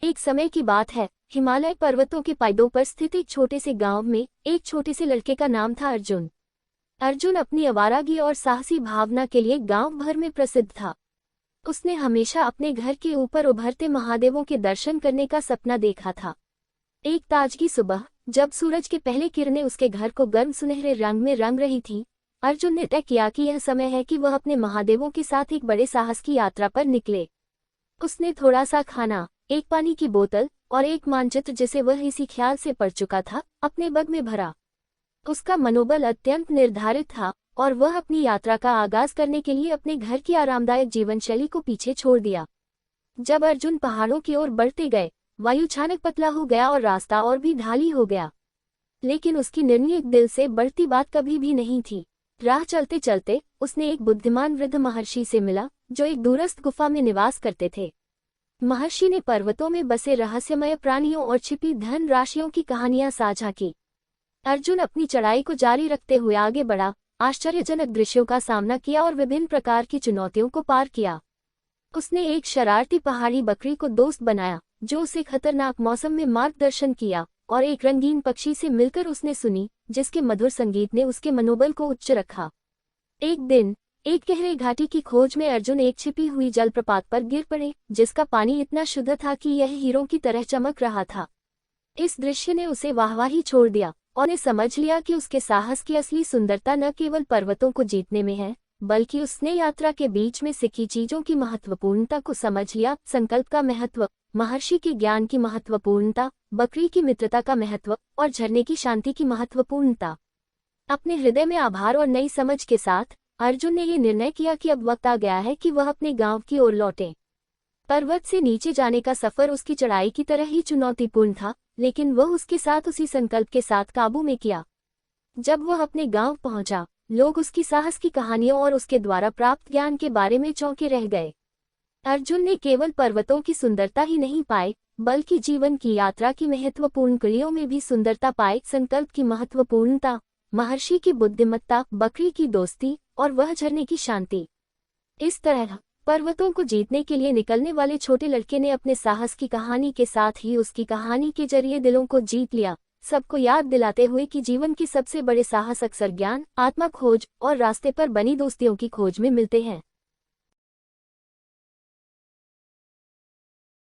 एक समय की बात है, हिमालय पर्वतों के पायदों पर स्थित एक छोटे से गांव में एक छोटे से लड़के का नाम था अर्जुन। अर्जुन अपनी आवारागी और साहसी भावना के लिए गांव भर में प्रसिद्ध था। उसने हमेशा अपने घर के ऊपर उभरते महादेवों के दर्शन करने का सपना देखा था। एक ताजगी सुबह, जब सूरज के पहले किरणें उसके घर को गर्म सुनहरे रंग में रंग रही थीं, अर्जुन ने तय किया कि यह समय है कि वह अपने महादेवों के साथ एक बड़े साहस की यात्रा पर निकले। उसने थोड़ा सा खाना, एक पानी की बोतल और एक मानचित्र जिसे वह इसी ख्याल से पढ़ चुका था, अपने बैग में भरा। उसका मनोबल अत्यंत निर्धारित था और वह अपनी यात्रा का आगाज करने के लिए अपने घर की आरामदायक जीवनशैली को पीछे छोड़ दिया। जब अर्जुन पहाड़ों की ओर बढ़ते गए, वायु अचानक पतला हो गया और रास्ता और भी ढाली हो गया। लेकिन उसकी निर्णय दिल से बढ़ती बात कभी भी नहीं थी। राह चलते चलते उसने एक बुद्धिमान वृद्ध महर्षि से मिला, जो एक दूरस्थ गुफा में निवास करते थे। महर्षि ने पर्वतों में बसे रहस्यमय प्राणियों और छिपी धन राशियों की कहानियां साझा की। अर्जुन अपनी चढ़ाई को जारी रखते हुए आगे बढ़ा, आश्चर्यजनक दृश्यों का सामना किया और विभिन्न प्रकार की चुनौतियों को पार किया। उसने एक शरारती पहाड़ी बकरी को दोस्त बनाया, जो उसे खतरनाक मौसम में मार्गदर्शन किया, और एक रंगीन पक्षी से मिलकर उसने सुनी, जिसके मधुर संगीत ने उसके मनोबल को उच्च रखा। एक दिन, एक गहरे घाटी की खोज में अर्जुन एक छिपी हुई जलप्रपात पर गिर पड़े, जिसका पानी इतना शुद्ध था कि यह हीरों की तरह चमक रहा था। इस दृश्य ने उसे वाहवाही छोड़ दिया और ने समझ लिया कि उसके साहस की असली सुंदरता न केवल पर्वतों को जीतने में है, बल्कि उसने यात्रा के बीच में सीखी चीजों की महत्वपूर्णता को समझ लिया। संकल्प का महत्व, महर्षि के ज्ञान की महत्वपूर्णता, बकरी की मित्रता का महत्व और झरने की शांति की महत्वपूर्णता। अपने हृदय में आभार और नई समझ के साथ अर्जुन ने यह निर्णय किया कि अब वक्त आ गया है कि वह अपने गांव की ओर लौटे। पर्वत से नीचे जाने का सफर उसकी चढ़ाई की तरह ही चुनौतीपूर्ण था, लेकिन वह उसके साथ उसी संकल्प के साथ काबू में किया। जब वह अपने गांव पहुंचा, लोग उसकी साहस की कहानियों और उसके द्वारा प्राप्त ज्ञान के बारे में चौंके रह गए। अर्जुन ने केवल पर्वतों की सुंदरता ही नहीं पाई, बल्कि जीवन की यात्रा की महत्वपूर्ण कड़ियों में भी सुंदरता पाई। संकल्प की महत्वपूर्णता, महर्षि की बुद्धिमत्ता, बकरी की दोस्ती और वह झरने की शांति। इस तरह पर्वतों को जीतने के लिए निकलने वाले छोटे लड़के ने अपने साहस की कहानी के साथ ही उसकी कहानी के जरिए दिलों को जीत लिया, सबको याद दिलाते हुए कि जीवन के सबसे बड़े साहस अक्सर ज्ञान, आत्मा खोज और रास्ते पर बनी दोस्तियों की खोज में मिलते हैं।